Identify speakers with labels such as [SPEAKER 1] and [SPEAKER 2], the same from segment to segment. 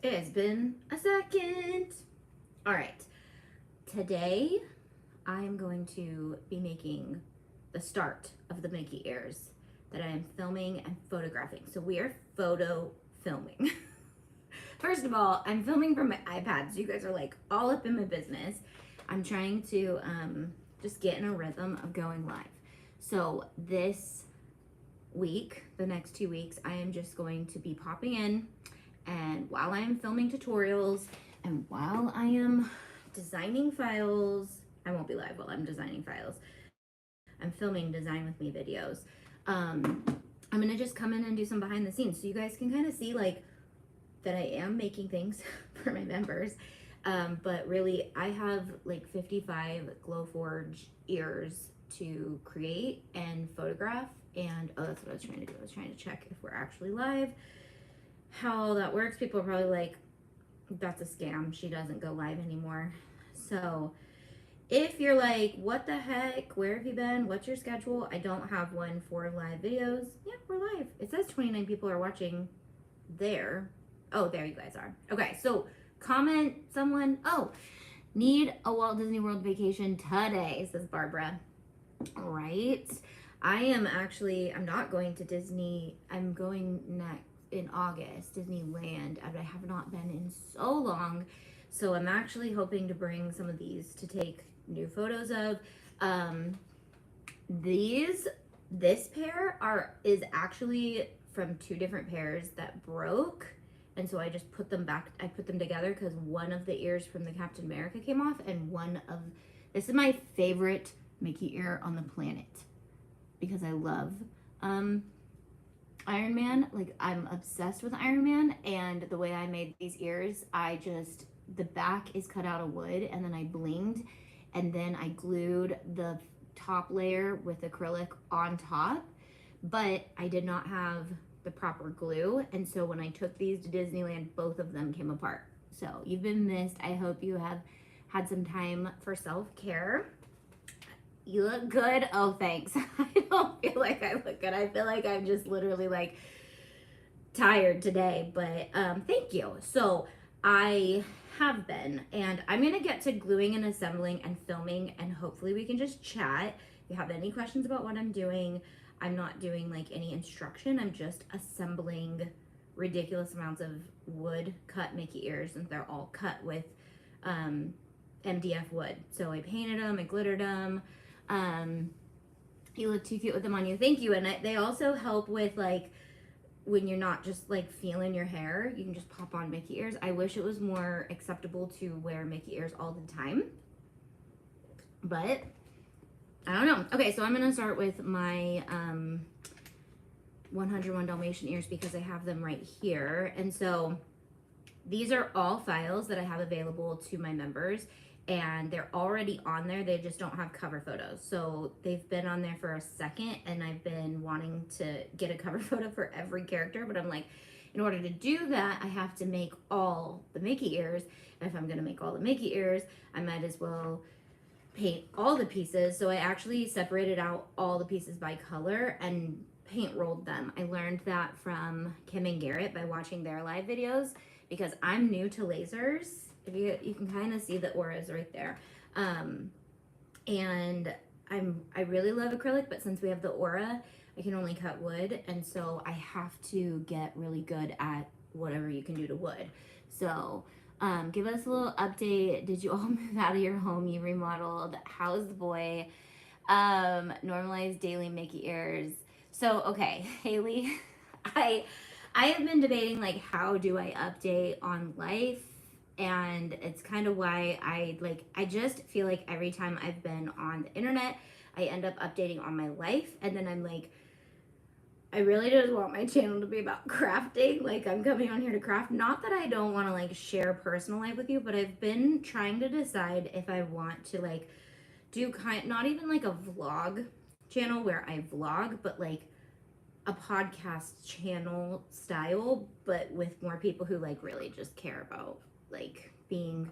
[SPEAKER 1] It has been a second. All right. Today, I'm going to be making the start of the Mickey ears that I am filming and photographing. So we are photo filming. First of all, I'm filming from my iPad, so you guys are like all up in my business. I'm trying to just get in a rhythm of going live. So this week, the next 2 weeks, I am just going to be popping in, and while I am filming tutorials and while I am designing files, I won't be live while I'm designing files. I'm filming Design With Me videos. I'm gonna just come in and do some behind the scenes so you guys can kind of see like that I am making things for my members. But really, I have like 55 Glowforge ears to create and photograph. And oh, that's what I was trying to do. I was trying to check if we're actually live, how that works. People are probably like, that's a scam. She doesn't go live anymore. So if you're like, what the heck? Where have you been? What's your schedule? I don't have one for live videos. Yeah, we're live. It says 29 people are watching there. Oh, there you guys are. Okay, so comment someone. Oh, need a Walt Disney World vacation today, says Barbara. All right. I'm not going to Disney. I'm going next in August, Disneyland, and I have not been in so long. So I'm actually hoping to bring some of these to take new photos of. This pair is actually from two different pairs that broke. And so I just put them back, I put them together because one of the ears from the Captain America came off, and this is my favorite Mickey ear on the planet because I love Iron Man. Like, I'm obsessed with Iron Man, and the way I made these ears, the back is cut out of wood, and then I blinged, and then I glued the top layer with acrylic on top, but I did not have the proper glue, and so when I took these to Disneyland, both of them came apart. So you've been missed. I hope you have had some time for self-care. You look good. Oh, thanks. I don't feel like I look good. I feel like I'm just literally like tired today, but thank you. So I have been, and I'm gonna get to gluing and assembling and filming, and hopefully we can just chat. If you have any questions about what I'm doing, I'm not doing like any instruction. I'm just assembling ridiculous amounts of wood cut Mickey ears, and they're all cut with MDF wood. So I painted them, I glittered them. You look too cute with them on you. Thank you. And they also help with like when you're not just like feeling your hair, you can just pop on Mickey ears. I wish it was more acceptable to wear Mickey ears all the time, but I don't know. Okay, so I'm gonna start with my 101 Dalmatian ears because I have them right here. And so these are all files that I have available to my members, and they're already on there. They just don't have cover photos. So they've been on there for a second, and I've been wanting to get a cover photo for every character, but I'm like, in order to do that, I have to make all the Mickey ears. And if I'm gonna make all the Mickey ears, I might as well paint all the pieces. So I actually separated out all the pieces by color and paint rolled them. I learned that from Kim and Garrett by watching their live videos because I'm new to lasers. If you can kind of see the auras right there. And I really love acrylic, but since we have the aura, I can only cut wood, and so I have to get really good at whatever you can do to wood. So give us a little update. Did you all move out of your home you remodeled? How's the boy? Normalized daily Mickey ears. So, okay, Haley, I have been debating like how do I update on life, and it's kind of why I just feel like every time I've been on the internet, I end up updating on my life, and then I'm like, I really just want my channel to be about crafting. Like, I'm coming on here to craft. Not that I don't want to like share personal life with you, but I've been trying to decide if I want to like do not even like a vlog channel where I vlog, but like a podcast channel style, but with more people who like really just care about like being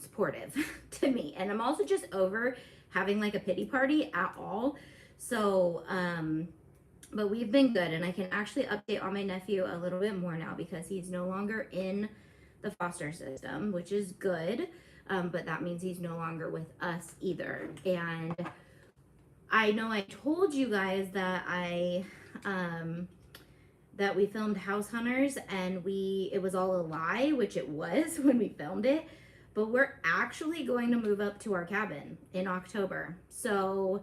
[SPEAKER 1] supportive to me. And I'm also just over having like a pity party at all. So, but we've been good, and I can actually update on my nephew a little bit more now because he's no longer in the foster system, which is good. But that means he's no longer with us either. And I know I told you guys that that we filmed House Hunters and it was all a lie, which it was when we filmed it. But we're actually going to move up to our cabin in October. So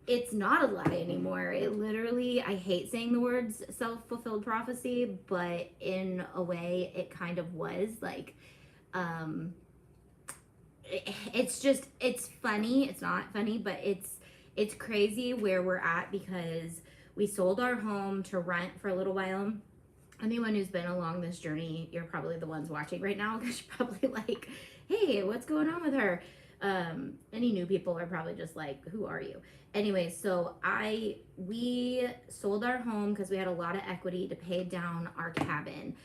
[SPEAKER 1] it's not a lie anymore. It literally, I hate saying the words self-fulfilled prophecy, but in a way it kind of was. Like, it's funny. It's not funny, but it's crazy where we're at, because we sold our home to rent for a little while. Anyone who's been along this journey, you're probably the ones watching right now, because you're probably like, hey, what's going on with her? Any new people are probably just like, who are you? Anyway, so we sold our home because we had a lot of equity to pay down our cabin,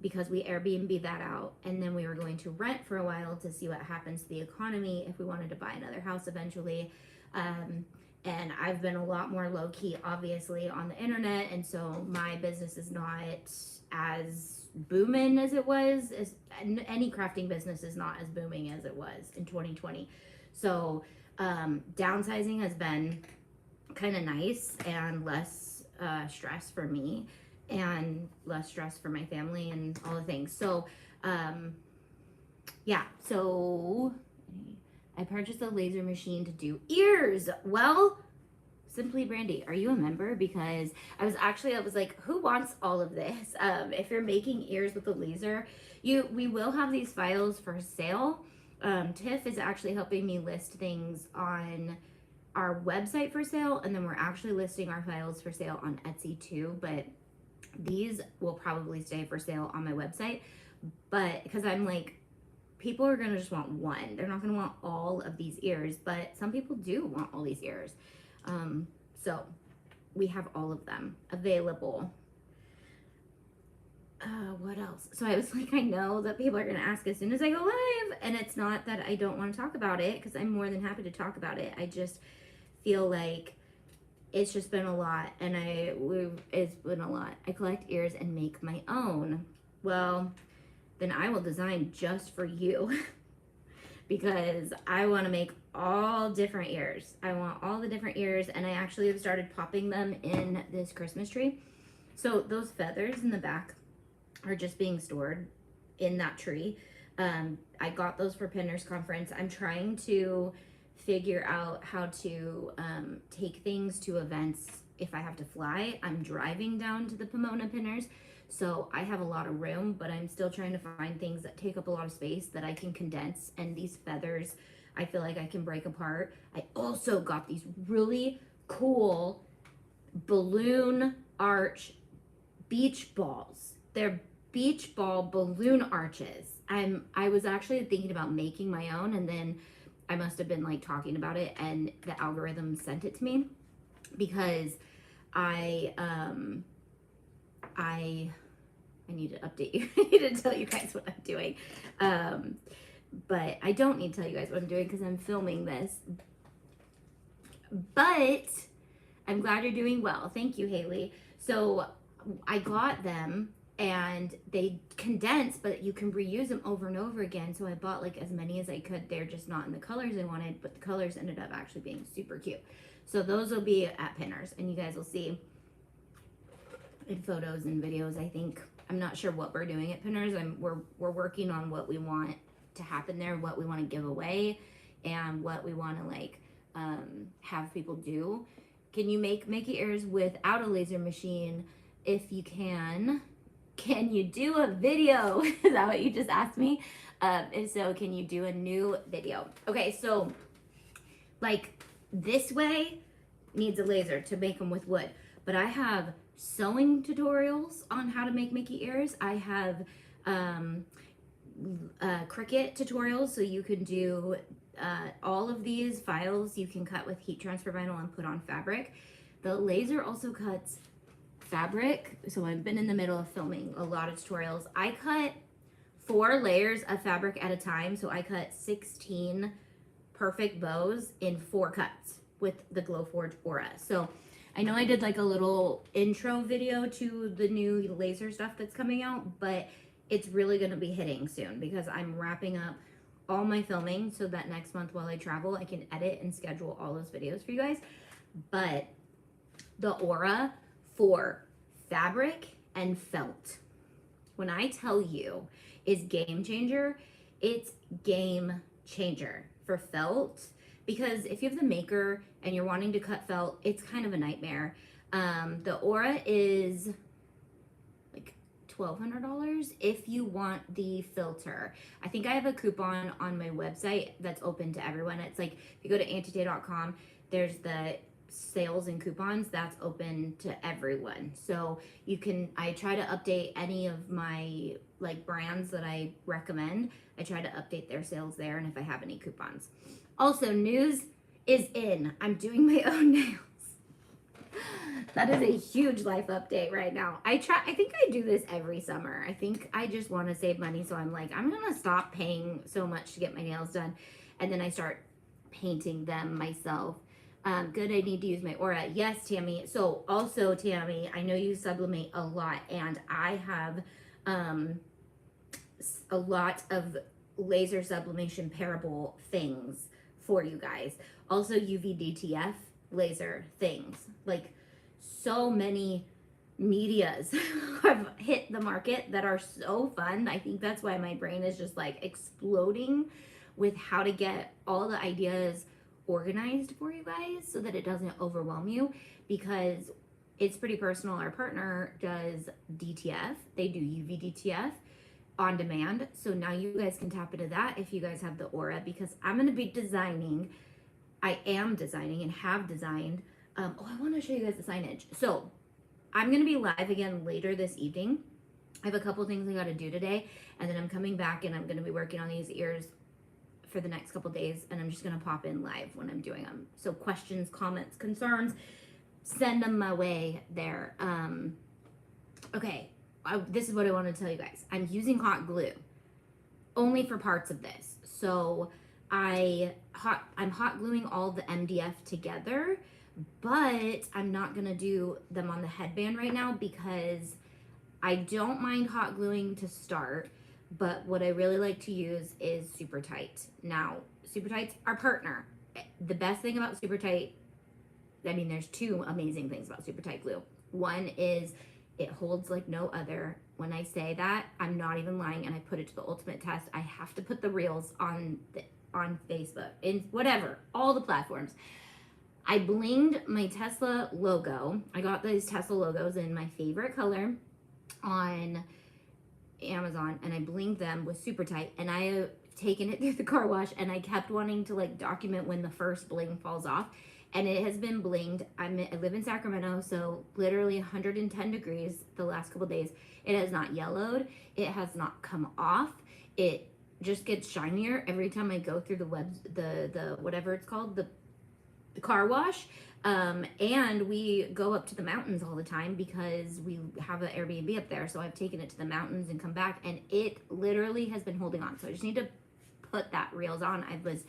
[SPEAKER 1] because we Airbnb that out, and then we were going to rent for a while to see what happens to the economy if we wanted to buy another house eventually. And I've been a lot more low-key, obviously, on the internet, and so my business is not as booming as it was. Any crafting business is not as booming as it was in 2020. So downsizing has been kind of nice and less stress for me and less stress for my family and all the things. So yeah, so I purchased a laser machine to do ears. Well, Simply Brandy, are you a member? Because I was like, who wants all of this? If you're making ears with a laser, we will have these files for sale. Tiff is actually helping me list things on our website for sale, and then we're actually listing our files for sale on Etsy too, but these will probably stay for sale on my website. But because I'm like, people are gonna just want one. They're not gonna want all of these ears, but some people do want all these ears. So we have all of them available. What else? So I was like, I know that people are gonna ask as soon as I go live, and it's not that I don't want to talk about it, because I'm more than happy to talk about it. I just feel like it's just been a lot, and it's been a lot. I collect ears and make my own. Well, then I will design just for you because I want to make all different ears. I want all the different ears, and I actually have started popping them in this Christmas tree. So those feathers in the back are just being stored in that tree. I got those for Pinners Conference. I'm trying to figure out how to take things to events if I have to fly. I'm driving down to the Pomona Pinners, so I have a lot of room, but I'm still trying to find things that take up a lot of space that I can condense. And these feathers, I feel like I can break apart. I also got these really cool balloon arch beach balls. They're beach ball balloon arches. I was actually thinking about making my own, and then I must have been like talking about it, and the algorithm sent it to me, because I need to update you. I need to tell you guys what I'm doing. But I don't need to tell you guys what I'm doing because I'm filming this. But I'm glad you're doing well. Thank you, Haley. So I got them, and they condense, but you can reuse them over and over again. So I bought like as many as I could. They're just not in the colors I wanted, but the colors ended up actually being super cute. So those will be at Pinners, and you guys will see in photos and videos. I think, I'm not sure what we're doing at Pinners. We're working on what we want to happen there, what we want to give away, and what we want to like have people do. Can you make Mickey ears without a laser machine? If you can you do a video? Is that what you just asked me? If so, can you do a new video? Okay, so like this way needs a laser to make them with wood, but I have sewing tutorials on how to make Mickey ears. I have Cricut tutorials, so you can do all of these files you can cut with heat transfer vinyl and put on fabric. The laser also cuts fabric, so I've been in the middle of filming a lot of tutorials. I cut 4 layers of fabric at a time, so I cut 16 perfect bows in 4 cuts with the Glowforge Aura. So I know I did like a little intro video to the new laser stuff that's coming out, but it's really going to be hitting soon because I'm wrapping up all my filming so that next month while I travel, I can edit and schedule all those videos for you guys. But the aura for fabric and felt, when I tell you, is game changer. It's game changer for felt, because if you have the maker and you're wanting to cut felt, it's kind of a nightmare. The aura is like $1,200 if you want the filter. I think I have a coupon on my website that's open to everyone. It's like, if you go to auntietay.com, there's the sales and coupons that's open to everyone. So you can, I try to update any of my like brands that I recommend. I try to update their sales there, and if I have any coupons. Also, news is in. I'm doing my own nails. That is a huge life update right now. I think I do this every summer. I think I just want to save money, so I'm like, I'm gonna stop paying so much to get my nails done, and then I start painting them myself. Good, I need to use my aura. Yes, Tammy. So also, Tammy, I know you sublimate a lot, and I have a lot of laser sublimation parable things for you guys. Also UV laser things. Like, so many medias have hit the market that are so fun. I think that's why my brain is just like exploding with how to get all the ideas organized for you guys so that it doesn't overwhelm you, because it's pretty personal. Our partner does DTF. They do UV DTF on demand. So now you guys can tap into that if you guys have the aura, because I'm going to be designing. I am designing and have designed. I want to show you guys the signage. So I'm going to be live again later this evening. I have a couple things I got to do today, and then I'm coming back and I'm going to be working on these ears for the next couple days, and I'm just going to pop in live when I'm doing them. So questions, comments, concerns, send them my way there. Okay, this is what I want to tell you guys. I'm using hot glue only for parts of this. So I'm hot gluing all the MDF together, but I'm not going to do them on the headband right now because I don't mind hot gluing to start. But what I really like to use is Super Tight. Now, Super Tight's our partner. The best thing about Super Tight, I mean, there's two amazing things about Super Tight glue. One is it holds like no other. When I say that, I'm not even lying, and I put it to the ultimate test. I have to put the reels on Facebook, in whatever, all the platforms. I blinged my Tesla logo. I got these Tesla logos in my favorite color on Amazon, and I blinged them with Super Tight, and I have taken it through the car wash, and I kept wanting to like document when the first bling falls off, and it has been blinged. I live in Sacramento, so literally 110 degrees the last couple days. It has not yellowed. It has not come off. It just gets shinier every time I go through the whatever it's called, the car wash. And we go up to the mountains all the time because we have an Airbnb up there. So I've taken it to the mountains and come back, and it literally has been holding on. So I just need to put that reels on. I was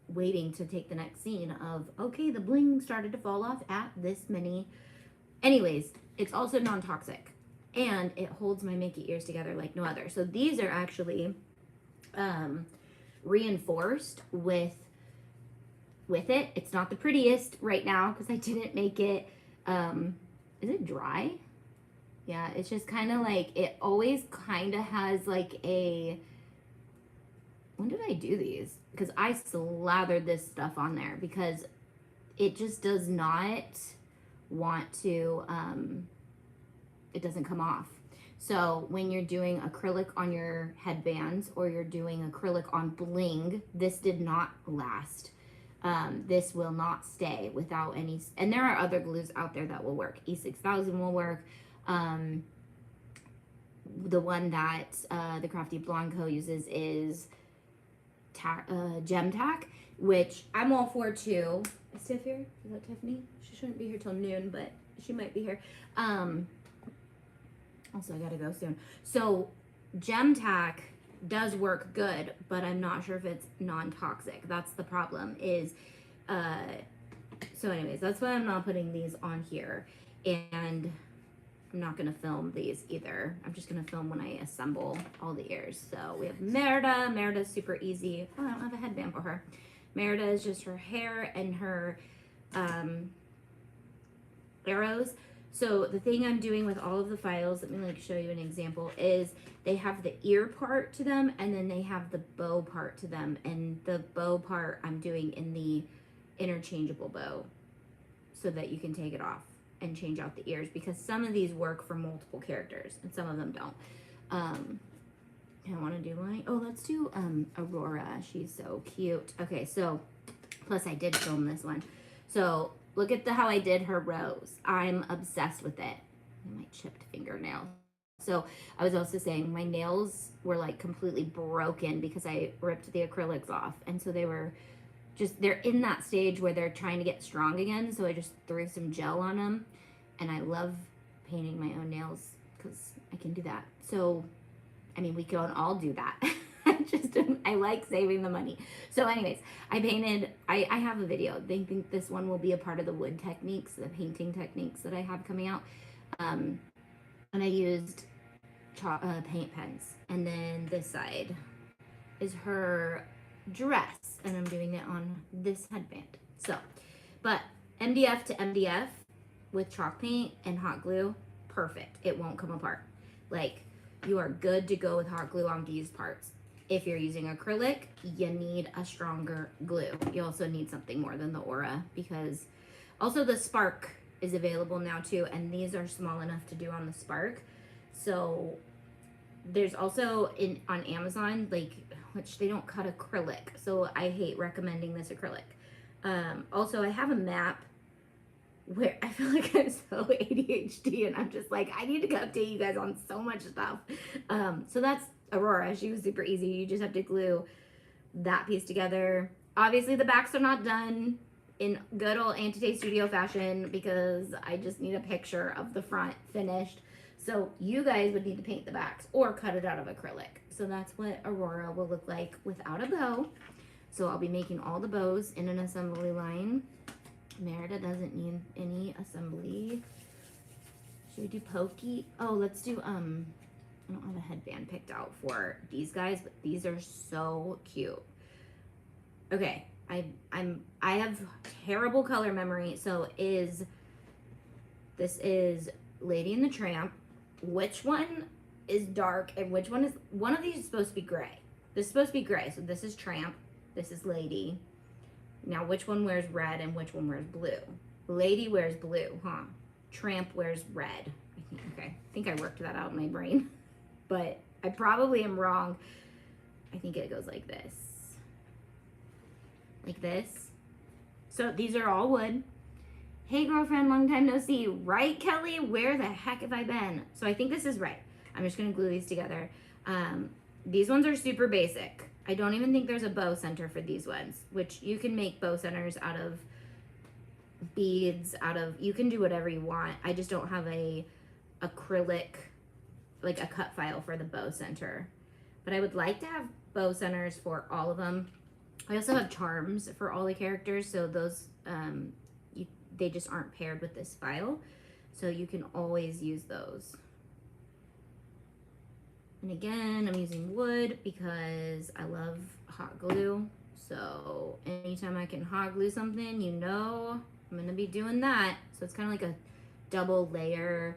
[SPEAKER 1] waiting to take the next scene of, okay, the bling started to fall off at this many. Anyways, it's also non-toxic, and it holds my Mickey ears together like no other. So these are actually reinforced with it. It's not the prettiest right now because I didn't make it. Is it dry? Yeah, it's just kind of like, it always kind of has like a, when did I do these? Because I slathered this stuff on there because it just does not want to, it doesn't come off. So when you're doing acrylic on your headbands or you're doing acrylic on bling, this did not last. This will not stay without any, and there are other glues out there that will work. E6000 will work. The one that the Crafty Blonde Co. uses is Gem Tack, which I'm all for too. Is Tiff here? Is that Tiffany? She shouldn't be here till noon, but she might be here. Also, I gotta go soon. So Gem Tack does work good, but I'm not sure if it's non-toxic. That's the problem is, so anyways, that's why I'm not putting these on here. And I'm not gonna film these either. I'm just gonna film when I assemble all the ears. So we have Merida. Merida's super easy. Oh, I don't have a headband for her. Merida is just her hair and her arrows. So the thing I'm doing with all of the files, let me like show you an example, is they have the ear part to them and then they have the bow part to them. And the bow part I'm doing in the interchangeable bow so that you can take it off and change out the ears, because some of these work for multiple characters and some of them don't. I want to do like, oh, let's do Aurora. She's so cute. Okay, so plus I did film this one. So look at how I did her rose. I'm obsessed with it. My chipped fingernail. So I was also saying my nails were like completely broken because I ripped the acrylics off. And so they were just, they're in that stage where they're trying to get strong again. So I just threw some gel on them. And I love painting my own nails because I can do that. So, I mean, we can all do that. I like saving the money. So anyways, I painted, I have a video. They think this one will be a part of the wood techniques, the painting techniques that I have coming out. And I used paint pens. And then this side is her dress. And I'm doing it on this headband. So, but MDF to MDF with chalk paint and hot glue, perfect. It won't come apart. Like, you are good to go with hot glue on these parts. If you're using acrylic, you need a stronger glue. You also need something more than the Aura, because also the Spark is available now too, and these are small enough to do on the Spark. So there's also on Amazon, like, which they don't cut acrylic, so I hate recommending this acrylic. Also, I have a map where I feel like I'm so ADHD and I'm just like, I need to update you guys on so much stuff. So that's Aurora. She was super easy. You just have to glue that piece together. Obviously the backs are not done in good old Auntie Tay Studio fashion because I just need a picture of the front finished. So you guys would need to paint the backs or cut it out of acrylic. So that's what Aurora will look like without a bow. So I'll be making all the bows in an assembly line. Merida doesn't need any assembly. Should we do pokey? Oh, let's do, I don't have a headband picked out for these guys, but these are so cute. Okay, I have terrible color memory, so this is Lady and the Tramp. Which one is dark and which one of these is supposed to be gray? This is supposed to be gray, so this is Tramp, this is Lady. Now, which one wears red and which one wears blue? Lady wears blue, huh? Tramp wears red. I think I worked that out in my brain, but I probably am wrong. I think it goes like this. Like this. So these are all wood. Hey, girlfriend, long time no see. Right, Kelly? Where the heck have I been? So I think this is right. I'm just gonna glue these together. These ones are super basic. I don't even think there's a bow center for these ones, which you can make bow centers out of beads, you can do whatever you want. I just don't have a acrylic, like a cut file for the bow center. But I would like to have bow centers for all of them. I also have charms for all the characters, so those, they just aren't paired with this file. So you can always use those. And again, I'm using wood because I love hot glue. So anytime I can hot glue something, you know I'm gonna be doing that. So it's kind of like a double layer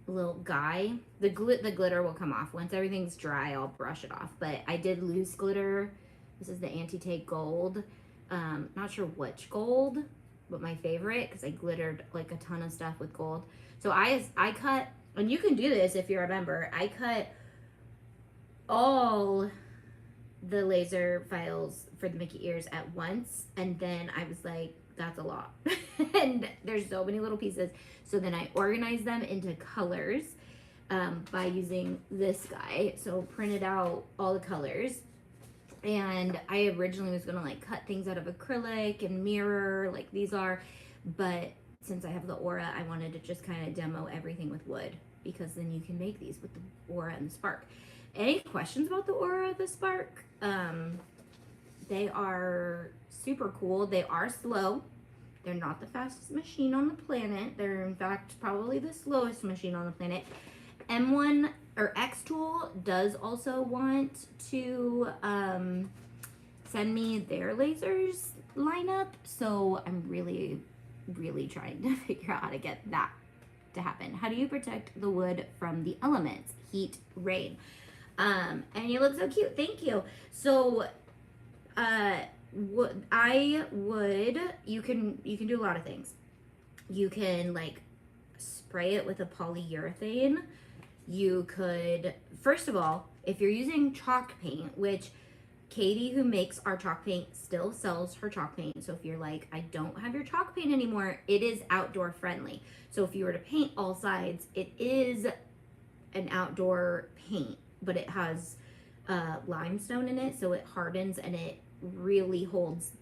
[SPEAKER 1] little guy. The glitter will come off. Once everything's dry, I'll brush it off. But I did loose glitter. This is the Auntie Tay gold. Not sure which gold, but my favorite, because I glittered like a ton of stuff with gold. So I cut, and you can do this if you're a member, I cut all the laser files for the Mickey ears at once, and then I was like, that's a lot. And there's so many little pieces. So then I organized them into colors by using this guy. So printed out all the colors. And I originally was gonna like cut things out of acrylic and mirror like these are, but since I have the Aura, I wanted to just kind of demo everything with wood, because then you can make these with the Aura and the Spark. Any questions about the Aura, the Spark? They are super cool. They are slow. They're not the fastest machine on the planet. They're in fact probably the slowest machine on the planet. M1 or X Tool does also want to send me their lasers lineup, so I'm really trying to figure out how to get that to happen. How do you protect the wood from the elements, heat, rain? And you look so cute. Thank you. So you can do a lot of things. You can like spray it with a polyurethane. You could, first of all, if you're using chalk paint, which Katie, who makes our chalk paint, still sells her chalk paint. So if you're like, I don't have your chalk paint anymore, it is outdoor friendly. So if you were to paint all sides, it is an outdoor paint, but it has limestone in it, so it hardens and it really holds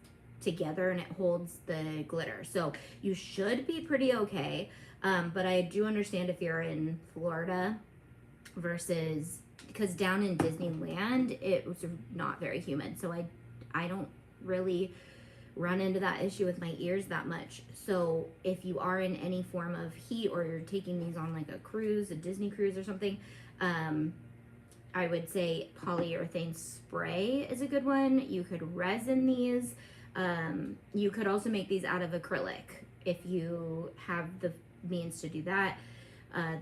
[SPEAKER 1] together and it holds the glitter. So you should be pretty okay. But I do understand if you're in Florida versus, because down in Disneyland it was not very humid, so I don't really run into that issue with my ears that much. So if you are in any form of heat or you're taking these on like a cruise, a Disney cruise or something, I would say polyurethane spray is a good one. You could resin these. You could also make these out of acrylic if you have the means to do that.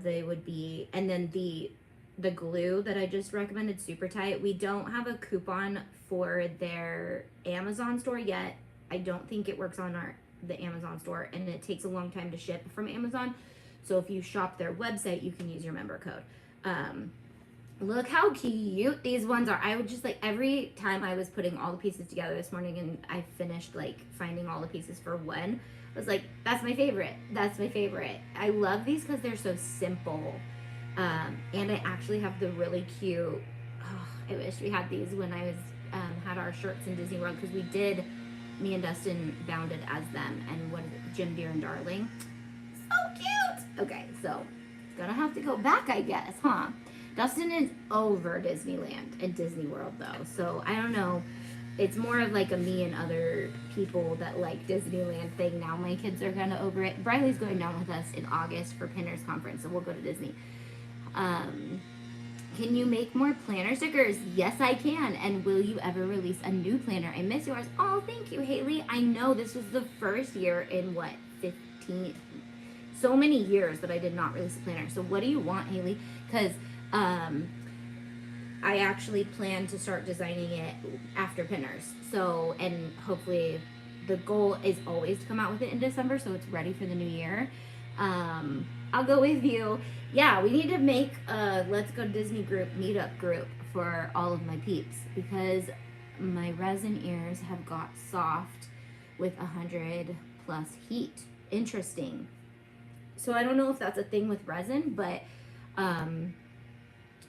[SPEAKER 1] They would be, and then the glue that I just recommended, Super Tight, we don't have a coupon for their Amazon store yet. I don't think it works on the Amazon store, and it takes a long time to ship from Amazon. So if you shop their website, you can use your member code. Look how cute these ones are. I would just like, every time I was putting all the pieces together this morning and I finished like finding all the pieces for one, I was like, that's my favorite. That's my favorite. I love these because they're so simple. And I actually have the really cute, I wish we had these when I was had our shirts in Disney World, because me and Dustin bounded as them, and what is it, Jim, Dear, and Darling. So cute! Okay, so gonna have to go back, I guess, huh? Dustin is over Disneyland and Disney World though, so I don't know. It's more of like a me and other people that like Disneyland thing now. My kids are kind of over it. Briley's going down with us in August for Pinners Conference, so we'll go to Disney. Can you make more planner stickers? Yes, I can. And will you ever release a new planner? I miss yours. Oh, thank you, Haley. I know this was the first year in what, 15, so many years that I did not release a planner. So what do you want, Haley? Because I actually plan to start designing it after Pinners. So, and hopefully the goal is always to come out with it in December, so it's ready for the new year. I'll go with you. Yeah, we need to make a Let's Go Disney group, meetup group for all of my peeps, because my resin ears have got soft with 100+ heat. Interesting. So I don't know if that's a thing with resin, but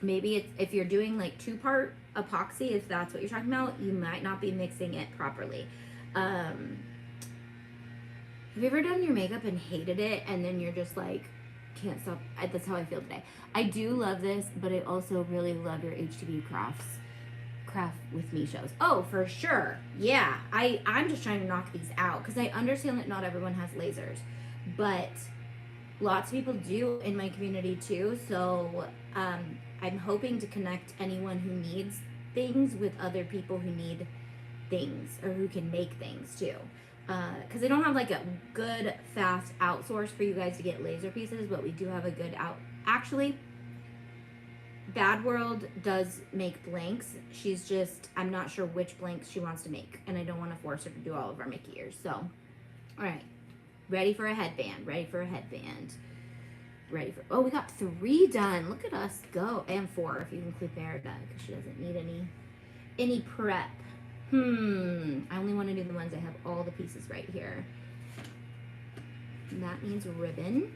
[SPEAKER 1] maybe it's, if you're doing like 2-part epoxy, if that's what you're talking about, you might not be mixing it properly. Have you ever done your makeup and hated it, and then you're just like, can't stop? That's how I feel today. I do love this, but I also really love your HTV Craft with Me shows. Oh, for sure. Yeah, I'm just trying to knock these out, because I understand that not everyone has lasers, but lots of people do in my community too. So I'm hoping to connect anyone who needs things with other people who need things, or who can make things too. Because I don't have like a good fast outsource for you guys to get laser pieces, but we do have a good actually, Bad World does make blanks. She's just, I'm not sure which blanks she wants to make, and I don't want to force her to do all of our Mickey ears. So, all right, ready for a headband, ready for a headband, ready for, oh, we got 3 done. Look at us go. And 4 if you include Merida, because she doesn't need any prep. I only want to do the ones I have all the pieces right here. And that means ribbon.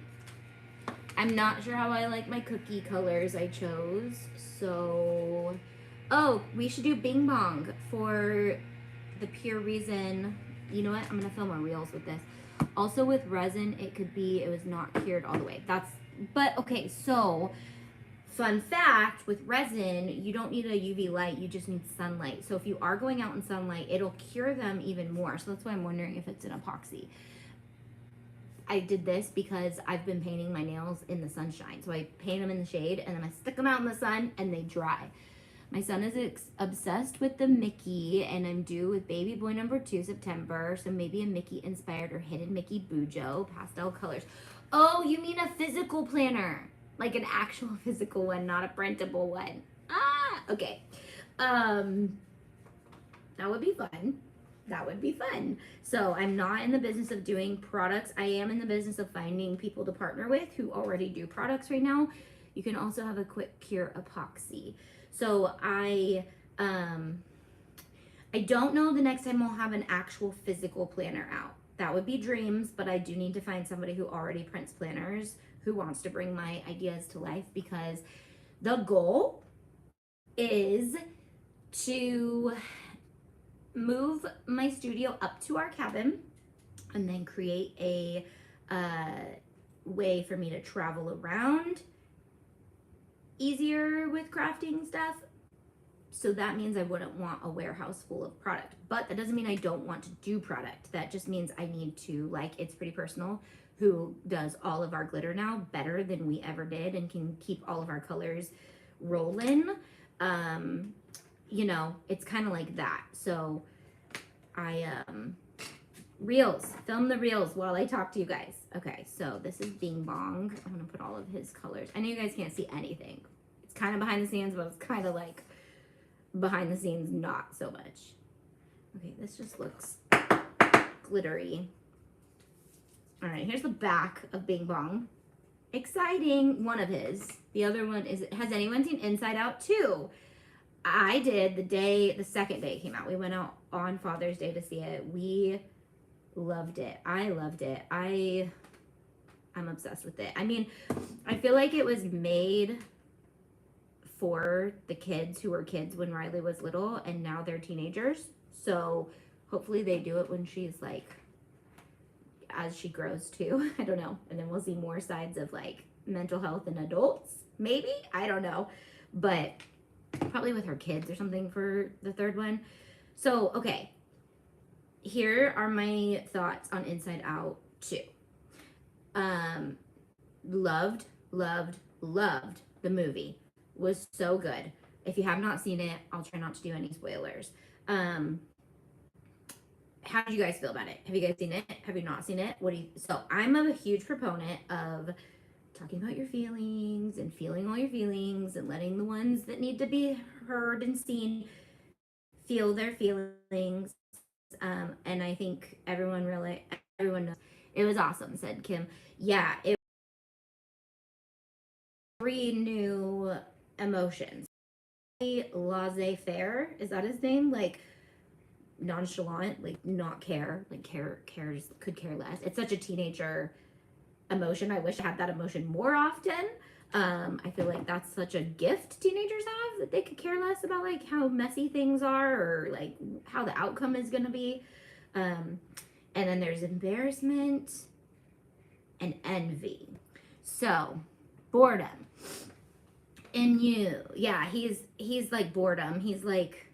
[SPEAKER 1] I'm not sure how I like my cookie colors I chose. So, oh, we should do Bing Bong for the pure reason. You know what? I'm going to film a reels with this. Also with resin, it could be, it was not cured all the way. But okay, so fun fact, with resin, you don't need a UV light, you just need sunlight. So if you are going out in sunlight, it'll cure them even more. So that's why I'm wondering if it's an epoxy. I did this because I've been painting my nails in the sunshine. So I paint them in the shade and then I stick them out in the sun and they dry. My son is obsessed with the Mickey, and I'm due with baby boy number 2 September. So maybe a Mickey inspired or hidden Mickey Bujo pastel colors. Oh, you mean a physical planner, like an actual physical one, not a printable one. Ah, okay. That would be fun. That would be fun. So I'm not in the business of doing products. I am in the business of finding people to partner with who already do products right now. You can also have a quick cure epoxy. So I don't know the next time I'll have an actual physical planner out. That would be dreams, but I do need to find somebody who already prints planners who wants to bring my ideas to life, because the goal is to move my studio up to our cabin and then create a way for me to travel around easier with crafting stuff. So that means I wouldn't want a warehouse full of product, but that doesn't mean I don't want to do product. That just means I need to, like, It's Pretty Personal, who does all of our glitter now better than we ever did and can keep all of our colors rolling. You know, it's kind of like that. So I reels, film the reels while I talk to you guys. Okay, so this is Bing Bong. I'm gonna put all of his colors. I know you guys can't see anything. It's kind of behind the scenes, but it's kind of like behind the scenes, not so much. Okay, this just looks glittery. All right, here's the back of Bing Bong. Exciting, one of his. The other one is, has anyone seen Inside Out 2? I did the second day it came out. We went out on Father's Day to see it. We loved it. I loved it. I'm obsessed with it. I mean, I feel like it was made for the kids who were kids when Riley was little, and now they're teenagers. So hopefully they do it when she's like, as she grows too. I don't know. And then we'll see more sides of like mental health in adults. Maybe, I don't know. But probably with her kids or something for the third one. So, okay. Here are my thoughts on Inside Out 2. Loved the movie. Was so good. If you have not seen it, I'll try not to do any spoilers. How did you guys feel about it? Have you guys seen it? Have you not seen it? So I'm a huge proponent of talking about your feelings and feeling all your feelings and letting the ones that need to be heard and seen feel their feelings. And I think everyone knows. It was awesome, said Kim. Yeah, it three new emotions. Laissez-faire, is that his name? Like nonchalant, like not care, like cares, could care less. It's such a teenager emotion. I wish I had that emotion more often. I feel like that's such a gift teenagers have, that they could care less about like how messy things are or like how the outcome is going to be. And then there's embarrassment and envy. So boredom. And yeah, he's like boredom. He's like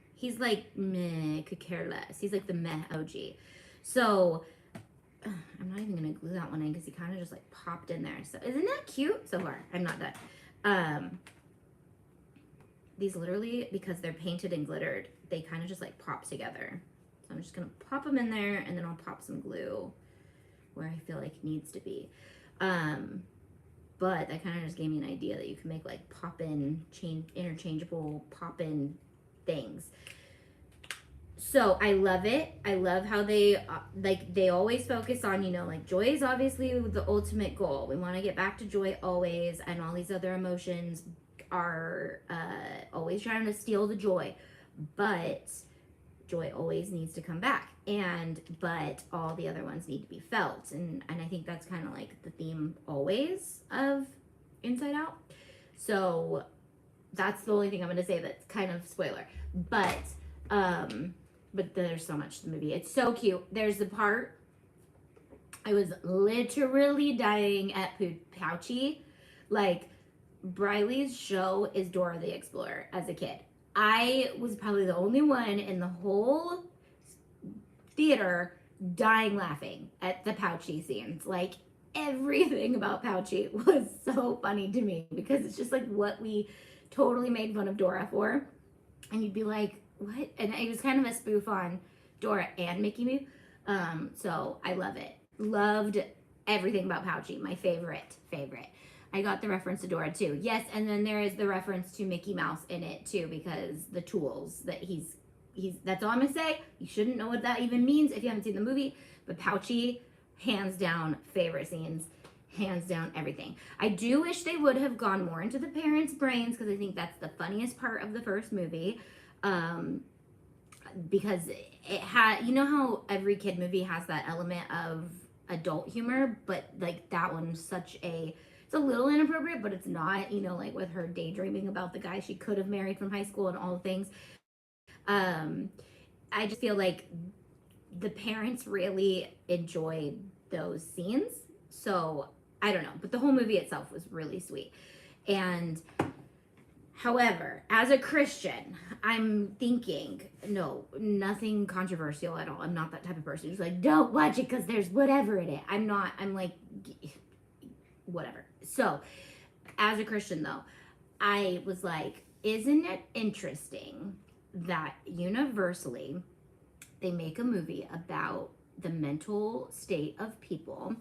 [SPEAKER 1] meh, could care less. He's like the meh OG. So I'm not even gonna glue that one in because he kind of just like popped in there. So isn't that cute so far? I'm not done. These literally, because they're painted and glittered, they kind of just like pop together. So I'm just gonna pop them in there and then I'll pop some glue where I feel like it needs to be. But that kind of just gave me an idea that you can make like pop-in, interchangeable pop-in things. So I love it. I love how they always focus on, you know, like joy is obviously the ultimate goal. We want to get back to joy always, and all these other emotions are always trying to steal the joy. But joy always needs to come back, but all the other ones need to be felt, and I think that's kind of like the theme always of Inside Out. So that's the only thing I'm going to say that's kind of spoiler, but there's so much to the movie. It's so cute. There's the part I was literally dying at Pouchy. Like, Briley's show is Dora the Explorer as a kid. I was probably the only one in the whole theater dying laughing at the Pouchy scenes. Like, everything about Pouchy was so funny to me because it's just like what we totally made fun of Dora for. And you'd be like, what? And it was kind of a spoof on Dora and Mickey Moo. So I love it. Loved everything about Pouchy. My favorite. I got the reference to Dora too. Yes, and then there is the reference to Mickey Mouse in it too, because the tools that he's that's all I'm gonna say. You shouldn't know what that even means if you haven't seen the movie. But Pouchy, hands down, favorite scenes, hands down, everything. I do wish they would have gone more into the parents' brains, because I think that's the funniest part of the first movie. Because it had, you know how every kid movie has that element of adult humor, but like that one's it's a little inappropriate, but it's not, you know, like with her daydreaming about the guy she could have married from high school and all the things. I just feel like the parents really enjoyed those scenes. So I don't know, but the whole movie itself was really sweet. And however, as a Christian, I'm thinking, no, nothing controversial at all. I'm not that type of person who's like, don't watch it because there's whatever in it. I'm like, whatever. So as a Christian though, I was like, isn't it interesting that universally they make a movie about the mental state of people,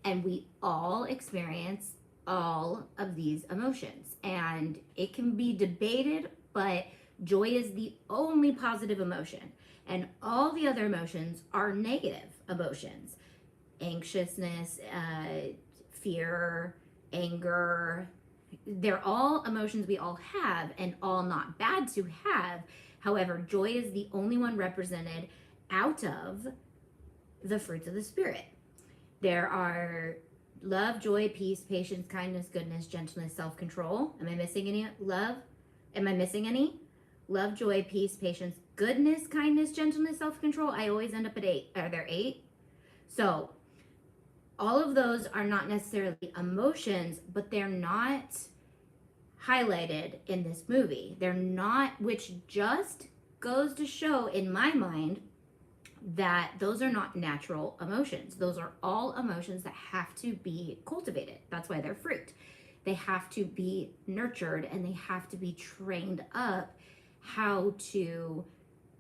[SPEAKER 1] and we all experience all of these emotions, and it can be debated, but joy is the only positive emotion, and all the other emotions are negative emotions. Anxiousness, fear, anger, they're all emotions we all have, and all not bad to have. However, joy is the only one represented out of the fruits of the Spirit. There are love, joy, peace, patience, kindness, goodness, gentleness, self-control. Am I missing any? Love? Am I missing any? Love, joy, peace, patience, goodness, kindness, gentleness, self-control. I always end up at 8. Are there 8? So all of those are not necessarily emotions, but they're not highlighted in this movie. They're not, which just goes to show in my mind that those are not natural emotions. Those are all emotions that have to be cultivated. That's why they're fruit. They have to be nurtured, and they have to be trained up how to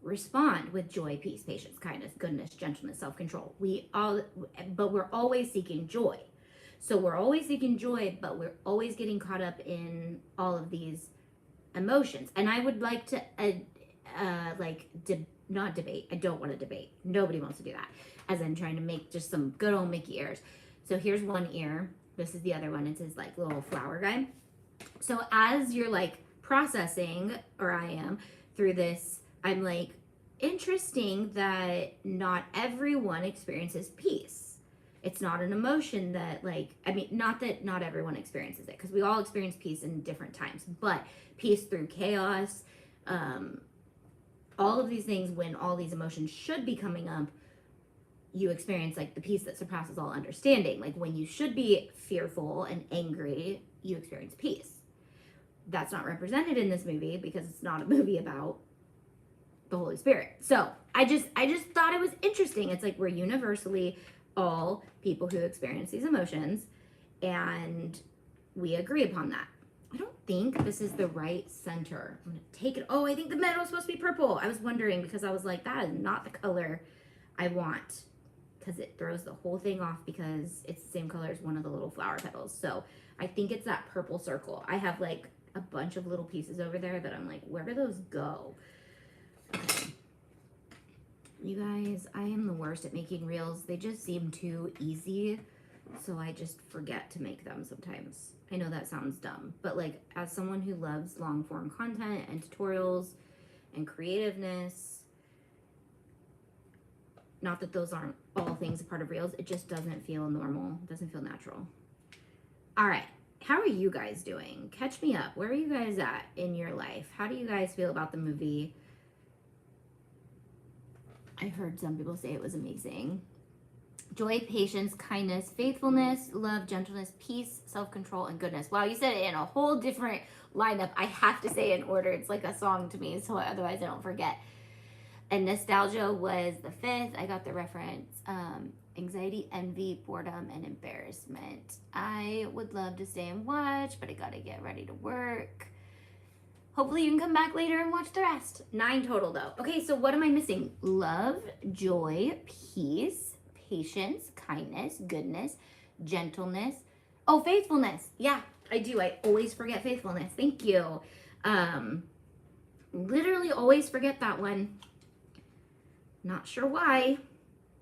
[SPEAKER 1] respond with joy, peace, patience, kindness, goodness, gentleness, self-control. But we're always seeking joy. So we're always seeking joy, but we're always getting caught up in all of these emotions. And I would like to not debate. I don't want to debate. Nobody wants to do that. As I'm trying to make just some good old Mickey ears. So here's one ear. This is the other one. It's his like little flower guy. So as you're like processing, or I am, through this, I'm like, interesting that not everyone experiences peace. It's not an emotion that not that not everyone experiences it, because we all experience peace in different times, but peace through chaos, all of these things, when all these emotions should be coming up, you experience like the peace that surpasses all understanding. Like when you should be fearful and angry, you experience peace. That's not represented in this movie because it's not a movie about the Holy Spirit. So I just thought it was interesting. It's like we're universally all people who experience these emotions, and we agree upon that. I don't think this is the right center. I'm gonna take it. Oh, I think the metal is supposed to be purple. I was wondering, because I was like, that is not the color I want, because it throws the whole thing off because it's the same color as one of the little flower petals. So I think it's that purple circle. I have like a bunch of little pieces over there that I'm like, where do those go? Okay. You guys, I am the worst at making reels. They just seem too easy, so I just forget to make them sometimes. I know that sounds dumb, but like as someone who loves long form content and tutorials and creativeness, not that those aren't all things a part of reels, it just doesn't feel normal. It doesn't feel natural. All right. How are you guys doing? Catch me up. Where are you guys at in your life? How do you guys feel about the movie? I heard some people say it was amazing. Joy, patience, kindness, faithfulness, love, gentleness, peace, self-control, and goodness. Wow, you said it in a whole different lineup. I have to say it in order. It's like a song to me, so otherwise I don't forget. And nostalgia was the 5th. I got the reference. Anxiety, envy, boredom, and embarrassment. I would love to stay and watch, but I gotta get ready to work. Hopefully you can come back later and watch the rest. 9 total though. Okay, so what am I missing? Love, joy, peace, patience, kindness, goodness, gentleness. Oh, faithfulness. Yeah, I do. I always forget faithfulness. Thank you. Literally always forget that one. Not sure why.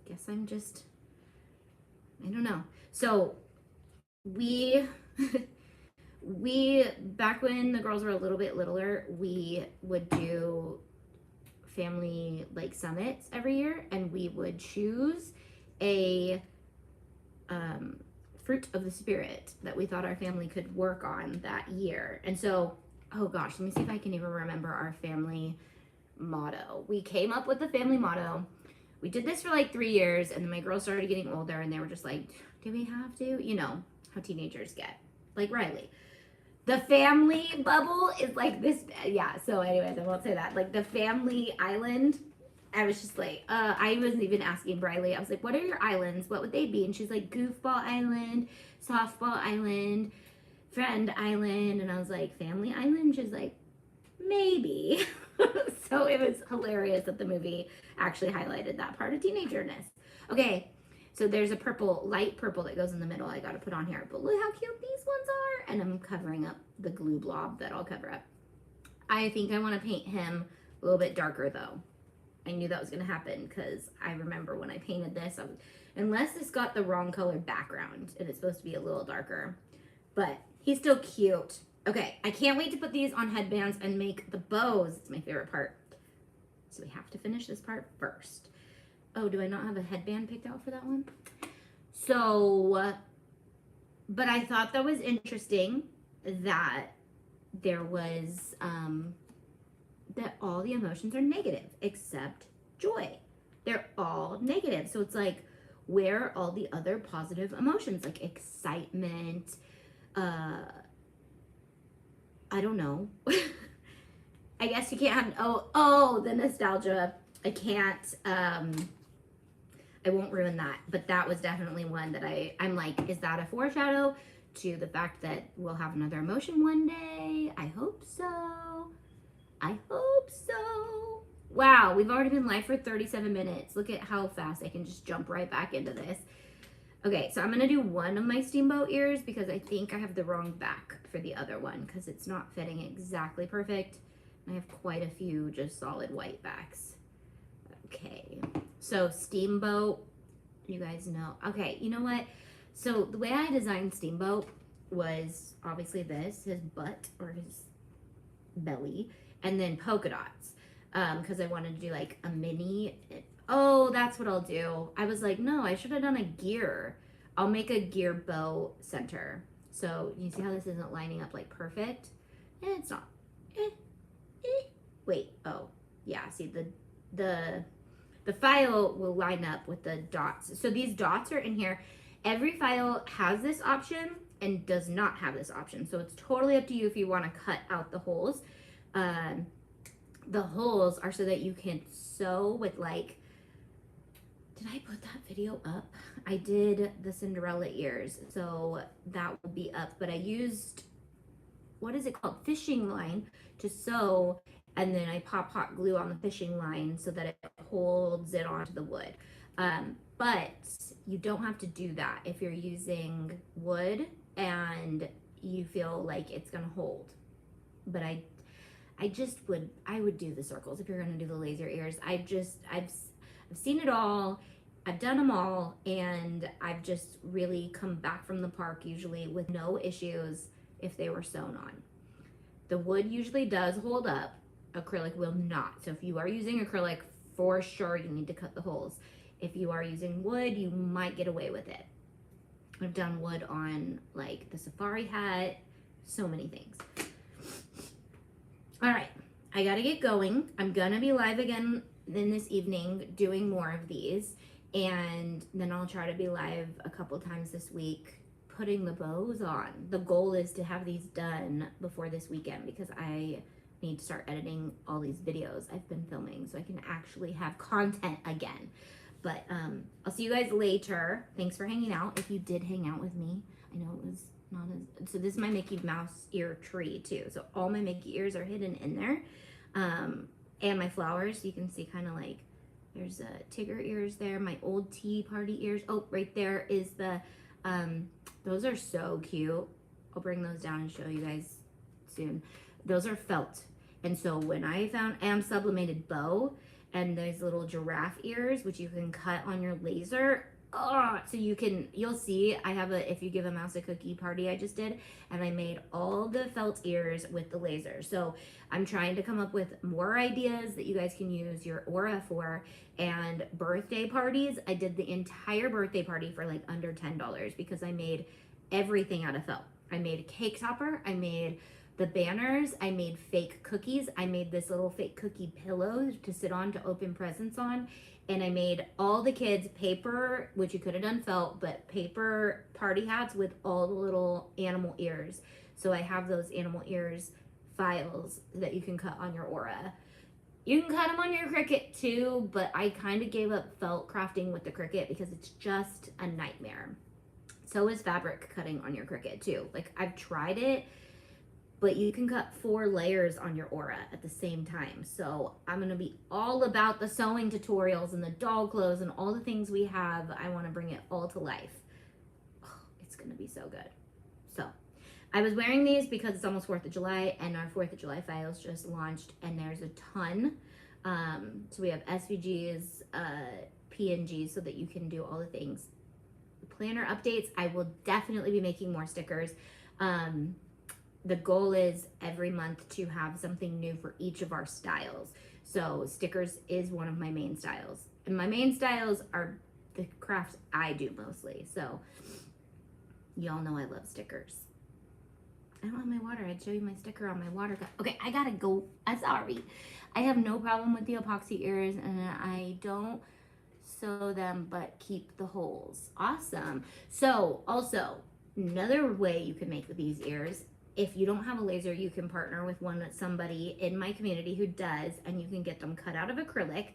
[SPEAKER 1] Guess I'm just, I don't know. So we back when the girls were a little bit littler, we would do family like summits every year, and we would choose a fruit of the spirit that we thought our family could work on that year. And so, oh gosh, let me see if I can even remember our family motto. We came up with the family motto. We did this for like 3 years, and then my girls started getting older, and they were just like, do we have to? You know how teenagers get, like Riley. The family bubble is like this. Yeah, so anyways, I won't say that. Like the family island, I was just like, I wasn't even asking Riley. I was like, what are your islands? What would they be? And she's like, goofball island, softball island, friend island. And I was like, family island? She's like, maybe. So it was hilarious that the movie actually highlighted that part of teenagerness. Okay, so there's a purple, light purple that goes in the middle I gotta put on here. But look how cute these ones are. And I'm covering up the glue blob that I'll cover up. I think I want to paint him a little bit darker though. I knew that was gonna happen because I remember when I painted this, unless this got the wrong color background and it's supposed to be a little darker. But he's still cute. Okay, I can't wait to put these on headbands and make the bows. It's my favorite part. So we have to finish this part first. Oh, do I not have a headband picked out for that one? So, but I thought that was interesting that there was, that all the emotions are negative except joy. They're all negative. So it's like, where are all the other positive emotions? Like excitement, I don't know. I guess you can't have, the nostalgia. I can't, I won't ruin that, but that was definitely one that I'm like, is that a foreshadow to the fact that we'll have another emotion one day? I hope so. I hope so. Wow, we've already been live for 37 minutes. Look at how fast I can just jump right back into this. Okay, so I'm gonna do one of my steamboat ears because I think I have the wrong back for the other one because it's not fitting exactly perfect. I have quite a few just solid white backs. Okay, so steamboat, you guys know. Okay, you know what? So the way I designed steamboat was obviously this, his butt or his belly, and then polka dots because I wanted to do like a mini. Oh, that's what I'll do. I was like, no, I should have done a gear. I'll make a gear bow center. So you see how this isn't lining up like perfect? It's not. Wait, oh, yeah, see the file will line up with the dots. So these dots are in here. Every file has this option and does not have this option. So it's totally up to you if you want to cut out the holes. The holes are so that you can sew with like, did I put that video up? I did the Cinderella ears, so that will be up, but I used, what is it called? Fishing line to sew, and then I pop hot glue on the fishing line so that it holds it onto the wood. But you don't have to do that if you're using wood and you feel like it's gonna hold. But I would do the circles if you're gonna do the laser ears. I've seen it all, I've done them all, and I've just really come back from the park usually with no issues if they were sewn on. The wood usually does hold up, acrylic will not. So if you are using acrylic, for sure you need to cut the holes. If you are using wood, you might get away with it. I've done wood on like the safari hat, so many things. All right, I gotta get going. I'm gonna be live again then this evening doing more of these, and then I'll try to be live a couple times this week putting the bows on. The goal is to have these done before this weekend because I need to start editing all these videos I've been filming so I can actually have content again. But I'll see you guys later. Thanks for hanging out. If you did hang out with me, I know it was not as, so this is my Mickey Mouse ear tree too. So all my Mickey ears are hidden in there. And my flowers, you can see kind of like, there's Tigger ears there, my old tea party ears. Oh, right there is the, those are so cute. I'll bring those down and show you guys soon. Those are felt. And so when I found sublimated bow and those little giraffe ears, which you can cut on your laser, so you'll see, I have if you give a mouse a cookie party I just did, and I made all the felt ears with the laser. So I'm trying to come up with more ideas that you guys can use your aura for. And birthday parties, I did the entire birthday party for like under $10 because I made everything out of felt. I made a cake topper, I made the banners, I made fake cookies, I made this little fake cookie pillow to sit on to open presents on, and I made all the kids paper, which you could have done felt, but paper party hats with all the little animal ears. So I have those animal ears files that you can cut on your aura. You can cut them on your Cricut too, but I kind of gave up felt crafting with the Cricut because it's just a nightmare. So is fabric cutting on your Cricut too. Like, I've tried it, but you can cut 4 layers on your aura at the same time. So I'm gonna be all about the sewing tutorials and the doll clothes and all the things we have. I wanna bring it all to life. Oh, it's gonna be so good. So I was wearing these because it's almost 4th of July and our 4th of July files just launched and there's a ton. So we have SVGS, PNGs so that you can do all the things. Planner updates, I will definitely be making more stickers. The goal is every month to have something new for each of our styles. So stickers is one of my main styles. And my main styles are the crafts I do mostly. So y'all know I love stickers. I don't have my water. I'd show you my sticker on my water cup. Okay, I gotta go. I'm sorry. I have no problem with the epoxy ears and I don't sew them but keep the holes. Awesome. So also another way you can make these ears, if you don't have a laser, you can partner with somebody in my community who does, and you can get them cut out of acrylic.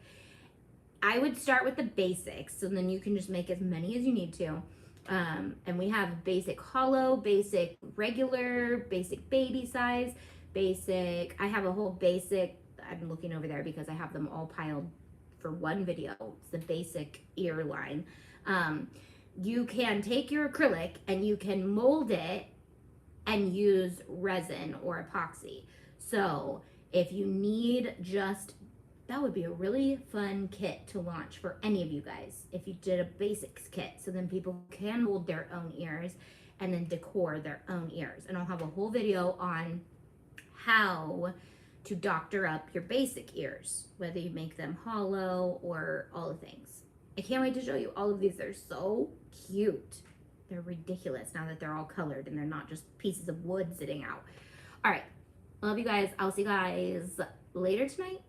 [SPEAKER 1] I would start with the basics, so then you can just make as many as you need to. And we have basic hollow, basic regular, basic baby size, basic. I have a whole basic. I'm looking over there because I have them all piled for one video. It's the basic ear line. You can take your acrylic and you can mold it and use resin or epoxy. So if you need that would be a really fun kit to launch for any of you guys if you did a basics kit, so then people can mold their own ears and then decor their own ears. And I'll have a whole video on how to doctor up your basic ears, whether you make them hollow or all the things. I can't wait to show you all of these. They're so cute. They're ridiculous now that they're all colored and they're not just pieces of wood sitting out. All right, love you guys. I'll see you guys later tonight